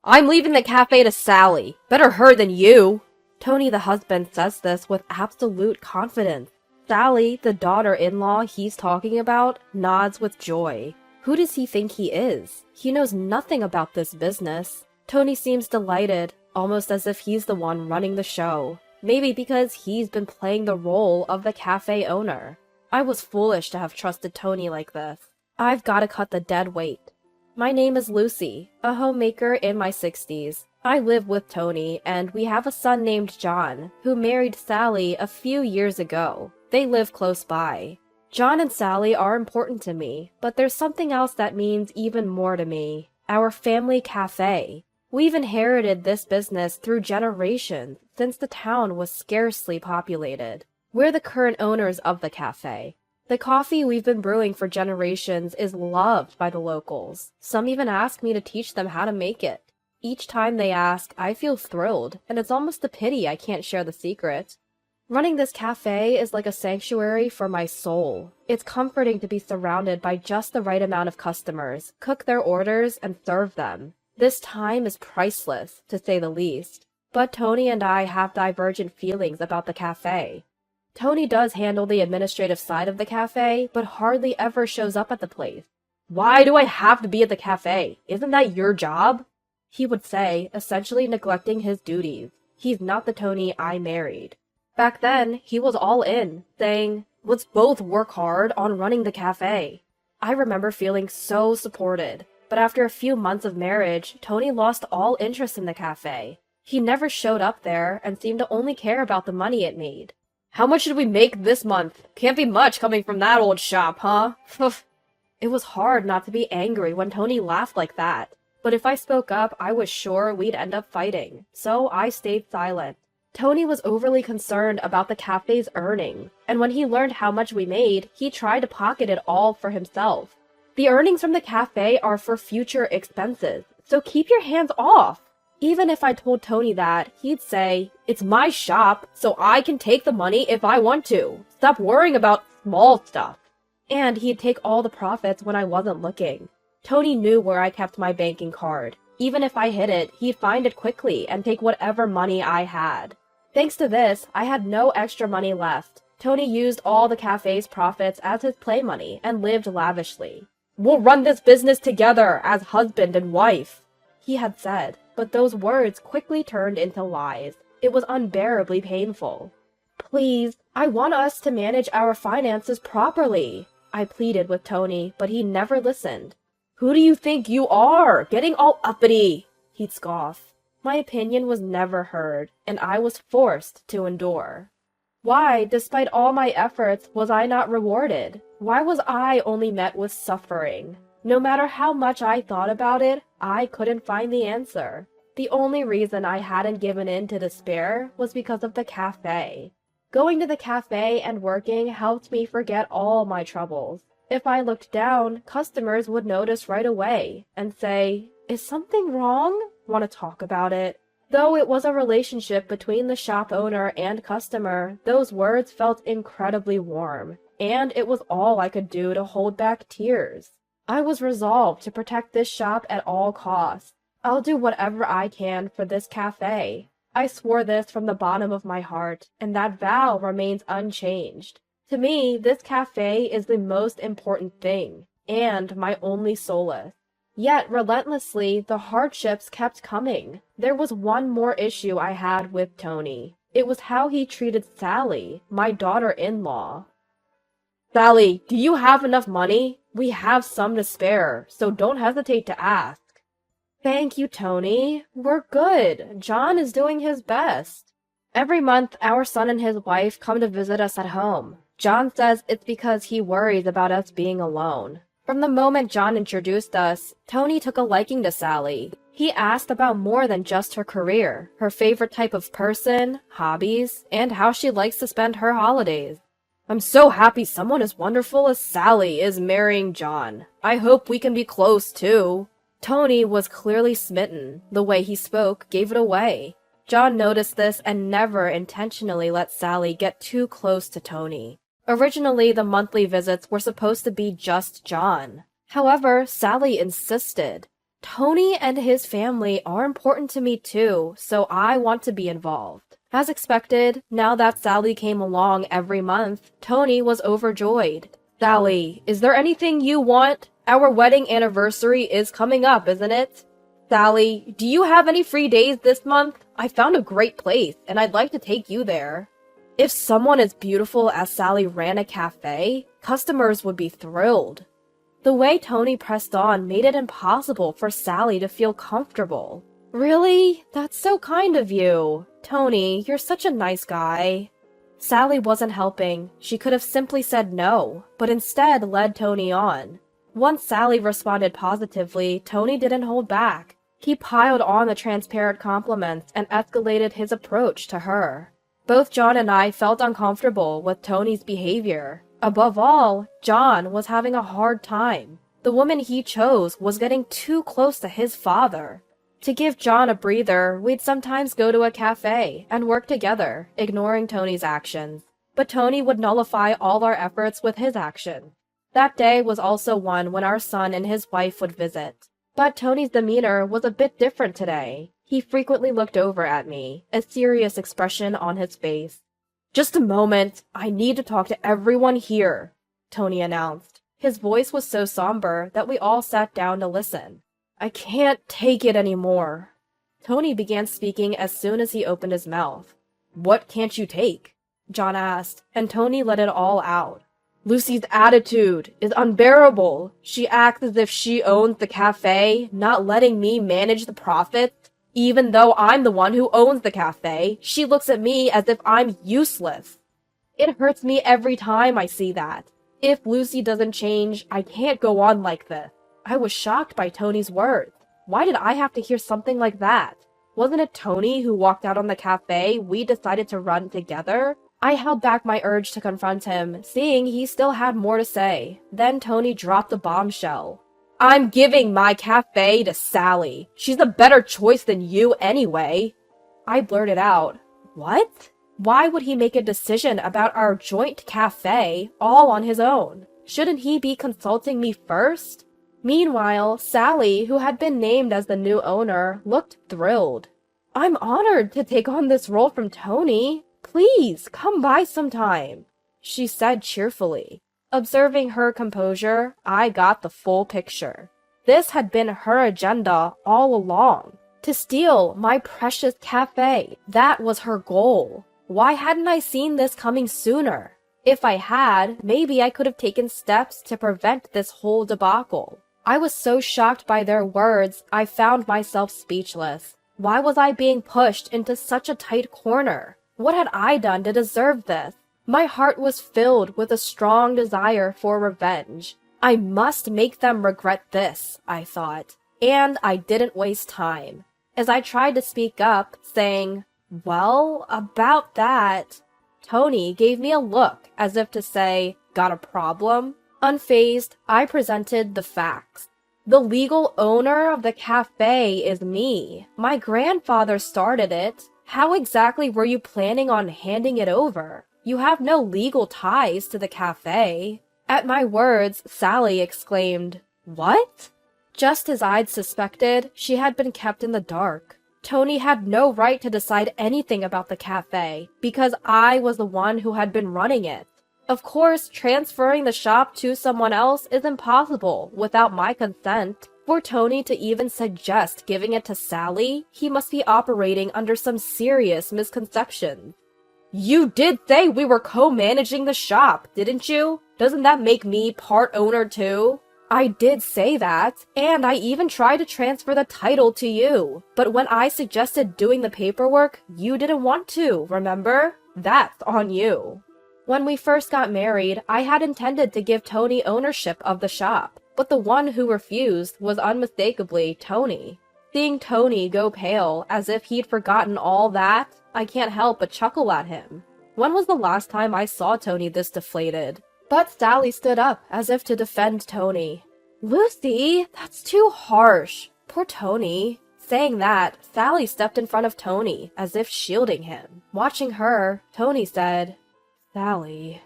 I'm leaving the cafe to Sally. Better her than you. Tony, the husband, says this with absolute confidence. Sally, the daughter-in-law he's talking about, nods with joy. Who does he think he is? He knows nothing about this business. Tony seems delighted, almost as if he's the one running the show. Maybe because he's been playing the role of the cafe owner. I was foolish to have trusted Tony like this. I've got to cut the dead weight. My name is Lucy, a homemaker in my 60s. I live with Tony, and we have a son named John, who married Sally a few years ago. They live close by. John and Sally are important to me, but there's something else that means even more to me. Our family cafe. We've inherited this business through generations, since the town was scarcely populated. We're the current owners of the cafe. The coffee we've been brewing for generations is loved by the locals. Some even ask me to teach them how to make it. Each time they ask, I feel thrilled, and it's almost a pity I can't share the secret. Running this cafe is like a sanctuary for my soul. It's comforting to be surrounded by just the right amount of customers, cook their orders, and serve them. This time is priceless, to say the least. But Tony and I have divergent feelings about the cafe. Tony does handle the administrative side of the cafe, but hardly ever shows up at the place. Why do I have to be at the cafe? Isn't that your job? He would say, essentially neglecting his duties. He's not the Tony I married. Back then, he was all in, saying, let's both work hard on running the cafe. I remember feeling so supported, but after a few months of marriage, Tony lost all interest in the cafe. He never showed up there and seemed to only care about the money it made. How much did we make this month? Can't be much coming from that old shop, huh? It was hard not to be angry when Tony laughed like that, but if I spoke up, I was sure we'd end up fighting, so I stayed silent. Tony was overly concerned about the cafe's earnings, and when he learned how much we made, he tried to pocket it all for himself. The earnings from the cafe are for future expenses, so keep your hands off. Even if I told Tony that, he'd say, it's my shop, so I can take the money if I want to. Stop worrying about small stuff. And he'd take all the profits when I wasn't looking. Tony knew where I kept my banking card. Even if I hid it, he'd find it quickly and take whatever money I had. Thanks to this, I had no extra money left. Tony used all the cafe's profits as his play money and lived lavishly. We'll run this business together as husband and wife, he had said, but those words quickly turned into lies. It was unbearably painful. Please, I want us to manage our finances properly, I pleaded with Tony, but he never listened. Who do you think you are, getting all uppity? He'd scoff. My opinion was never heard, and I was forced to endure. Why, despite all my efforts, was I not rewarded? Why was I only met with suffering? No matter how much I thought about it, I couldn't find the answer. The only reason I hadn't given in to despair was because of the cafe. Going to the cafe and working helped me forget all my troubles. If I looked down, customers would notice right away and say, is something wrong? Want to talk about it? Though it was a relationship between the shop owner and customer, those words felt incredibly warm, and it was all I could do to hold back tears. I was resolved to protect this shop at all costs. I'll do whatever I can for this cafe. I swore this from the bottom of my heart, and that vow remains unchanged. To me, this cafe is the most important thing, and my only solace. Yet, relentlessly, the hardships kept coming. There was one more issue I had with Tony. It was how he treated Sally, my daughter-in-law. Sally, do you have enough money? We have some to spare, so don't hesitate to ask. Thank you, Tony. We're good. John is doing his best. Every month, our son and his wife come to visit us at home. John says it's because he worries about us being alone. From the moment John introduced us, Tony took a liking to Sally. He asked about more than just her career, her favorite type of person, hobbies, and how she likes to spend her holidays. I'm so happy someone as wonderful as Sally is marrying John. I hope we can be close, too. Tony was clearly smitten. The way he spoke gave it away. John noticed this and never intentionally let Sally get too close to Tony. Originally, the monthly visits were supposed to be just John. However, Sally insisted. Tony and his family are important to me too, so I want to be involved. As expected, now that Sally came along every month, Tony was overjoyed. Sally, is there anything you want? Our wedding anniversary is coming up, isn't it? Sally, do you have any free days this month? I found a great place, and I'd like to take you there. If someone as beautiful as Sally ran a cafe, customers would be thrilled. The way Tony pressed on made it impossible for Sally to feel comfortable. Really? That's so kind of you. Tony, you're such a nice guy. Sally wasn't helping. She could have simply said no, but instead led Tony on. Once Sally responded positively, Tony didn't hold back. He piled on the transparent compliments and escalated his approach to her. Both John and I felt uncomfortable with Tony's behavior. Above all, John was having a hard time. The woman he chose was getting too close to his father. To give John a breather, we'd sometimes go to a cafe and work together, ignoring Tony's actions. But Tony would nullify all our efforts with his action. That day was also one when our son and his wife would visit. But Tony's demeanor was a bit different today. He frequently looked over at me, a serious expression on his face. Just a moment, I need to talk to everyone here, Tony announced. His voice was so somber that we all sat down to listen. I can't take it anymore. Tony began speaking as soon as he opened his mouth. What can't you take? John asked, and Tony let it all out. Lucy's attitude is unbearable. She acts as if she owns the cafe, not letting me manage the profits. Even though I'm the one who owns the cafe, she looks at me as if I'm useless. It hurts me every time I see that. If Lucy doesn't change, I can't go on like this. I was shocked by Tony's words. Why did I have to hear something like that? Wasn't it Tony who walked out on the cafe we decided to run together? I held back my urge to confront him, seeing he still had more to say. Then Tony dropped a bombshell. I'm giving my cafe to Sally. She's a better choice than you anyway. I blurted out, what? Why would he make a decision about our joint cafe all on his own? Shouldn't he be consulting me first? Meanwhile, Sally, who had been named as the new owner, looked thrilled. I'm honored to take on this role from Tony. Please, come by sometime, she said cheerfully. Observing her composure, I got the full picture. This had been her agenda all along. To steal my precious cafe. That was her goal. Why hadn't I seen this coming sooner? If I had, maybe I could have taken steps to prevent this whole debacle. I was so shocked by their words, I found myself speechless. Why was I being pushed into such a tight corner? What had I done to deserve this? My heart was filled with a strong desire for revenge. I must make them regret this, I thought. And I didn't waste time. As I tried to speak up, saying, well, about that, Tony gave me a look as if to say, got a problem? Unfazed, I presented the facts. The legal owner of the cafe is me. My grandfather started it. How exactly were you planning on handing it over? You have no legal ties to the cafe. At my words, Sally exclaimed, what? Just as I'd suspected, she had been kept in the dark. Tony had no right to decide anything about the cafe, because I was the one who had been running it. Of course, transferring the shop to someone else is impossible without my consent. For Tony to even suggest giving it to Sally, he must be operating under some serious misconceptions. You did say we were co-managing the shop, didn't you? Doesn't that make me part owner too? I did say that, and I even tried to transfer the title to you. But when I suggested doing the paperwork, you didn't want to, remember? That's on you. When we first got married, I had intended to give Tony ownership of the shop, but the one who refused was unmistakably Tony. Seeing Tony go pale as if he'd forgotten all that, I can't help but chuckle at him. When was the last time I saw Tony this deflated? But Sally stood up as if to defend Tony. Lucy, that's too harsh. Poor Tony. Saying that, Sally stepped in front of Tony as if shielding him. Watching her, Tony said, Sally,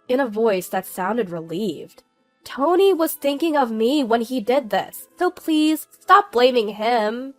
in a voice that sounded relieved. Tony was thinking of me when he did this, so please stop blaming him.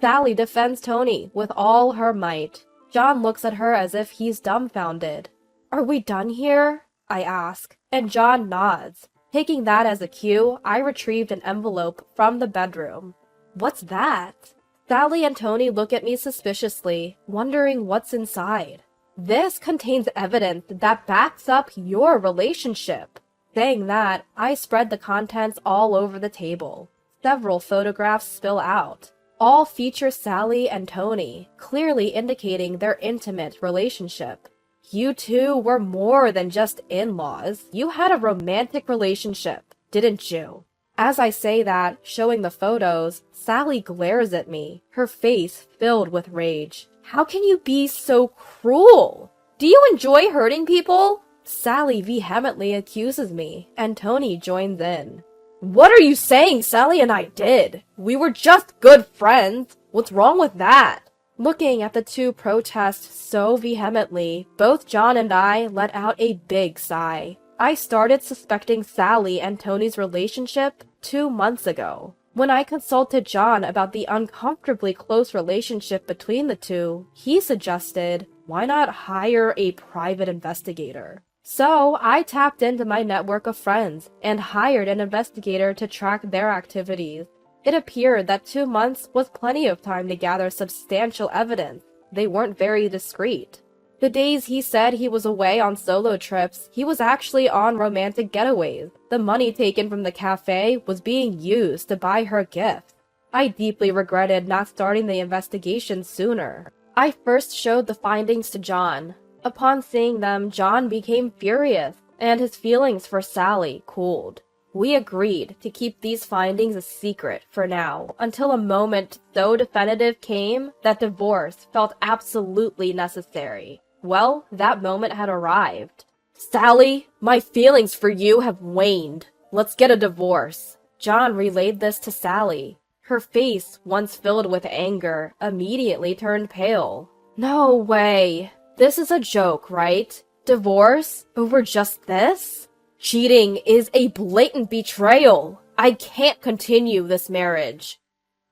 Sally defends Tony with all her might. John looks at her as if he's dumbfounded. Are we done here? I ask, and John nods. Taking that as a cue, I retrieved an envelope from the bedroom. What's that? Sally and Tony look at me suspiciously, wondering what's inside. This contains evidence that backs up your relationship. Saying that, I spread the contents all over the table. Several photographs spill out. All feature Sally and Tony, clearly indicating their intimate relationship. You two were more than just in-laws. You had a romantic relationship, didn't you? As I say that, showing the photos, Sally glares at me, her face filled with rage. How can you be so cruel? Do you enjoy hurting people? Sally vehemently accuses me, and Tony joins in. What are you saying Sally and I did? We were just good friends. What's wrong with that? Looking at the two protest so vehemently, both John and I let out a big sigh. I started suspecting Sally and Tony's relationship 2 months ago. When I consulted John about the uncomfortably close relationship between the two, he suggested, why not hire a private investigator? So I tapped into my network of friends and hired an investigator to track their activities. It appeared that 2 months was plenty of time to gather substantial evidence. They weren't very discreet. The days he said he was away on solo trips, he was actually on romantic getaways. The money taken from the cafe was being used to buy her gifts. I deeply regretted not starting the investigation sooner. I first showed the findings to John. Upon seeing them, John became furious, and his feelings for Sally cooled. We agreed to keep these findings a secret for now, until a moment so definitive came that divorce felt absolutely necessary. Well, that moment had arrived. Sally, my feelings for you have waned. Let's get a divorce. John relayed this to Sally. Her face, once filled with anger, immediately turned pale. No way. This is a joke, right? Divorce? Over just this? Cheating is a blatant betrayal. I can't continue this marriage.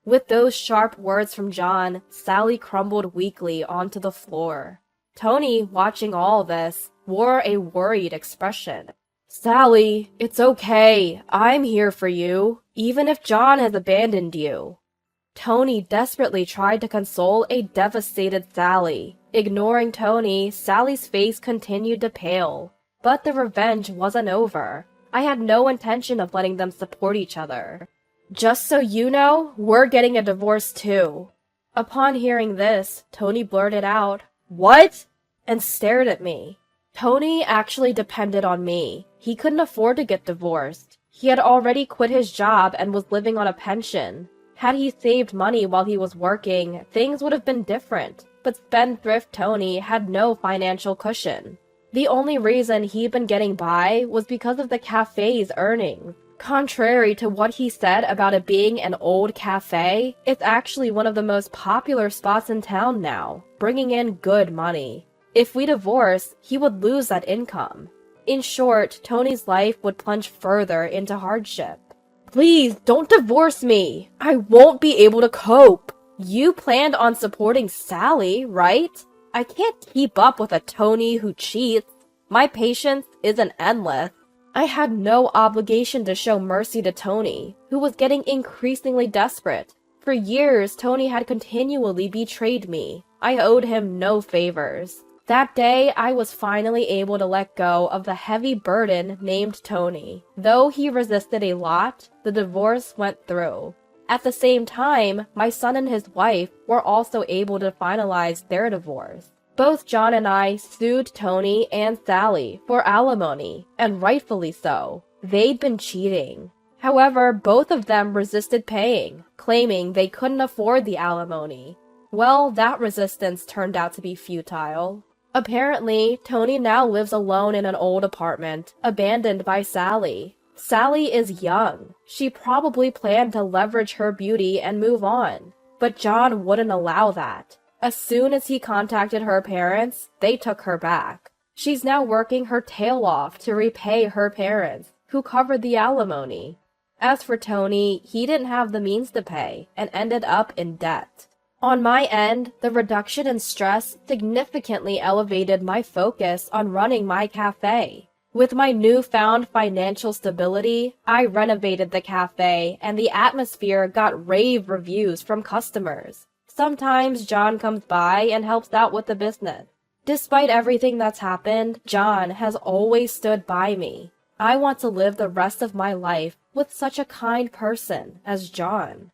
With those sharp words from John, Sally crumbled weakly onto the floor. Tony, watching all this, wore a worried expression. Sally, it's okay. I'm here for you, even if John has abandoned you. Tony desperately tried to console a devastated Sally. Ignoring Tony, Sally's face continued to pale. But the revenge wasn't over. I had no intention of letting them support each other. Just so you know, we're getting a divorce too. Upon hearing this, Tony blurted out, What? And stared at me. Tony actually depended on me. He couldn't afford to get divorced. He had already quit his job and was living on a pension. Had he saved money while he was working, things would have been different. But spendthrift Tony had no financial cushion. The only reason he'd been getting by was because of the cafe's earnings. Contrary to what he said about it being an old cafe, it's actually one of the most popular spots in town now, bringing in good money. If we divorce, he would lose that income. In short, Tony's life would plunge further into hardship. Please, don't divorce me! I won't be able to cope! You planned on supporting Sally, right? I can't keep up with a Tony who cheats. My patience isn't endless. I had no obligation to show mercy to Tony, who was getting increasingly desperate. For years, Tony had continually betrayed me. I owed him no favors. That day, I was finally able to let go of the heavy burden named Tony. Though he resisted a lot, the divorce went through. At the same time, my son and his wife were also able to finalize their divorce. Both John and I sued Tony and Sally for alimony, and rightfully so. They'd been cheating. However, both of them resisted paying, claiming they couldn't afford the alimony. Well, that resistance turned out to be futile. Apparently, Tony now lives alone in an old apartment, abandoned by Sally. Sally is young. She probably planned to leverage her beauty and move on. But John wouldn't allow that. As soon as he contacted her parents, they took her back. She's now working her tail off to repay her parents. who covered the alimony. As for Tony, he didn't have the means to pay and ended up in debt. On my end, the reduction in stress significantly elevated my focus on running my cafe. With my newfound financial stability, I renovated the cafe and the atmosphere got rave reviews from customers. Sometimes John comes by and helps out with the business. Despite everything that's happened, John has always stood by me. I want to live the rest of my life with such a kind person as John.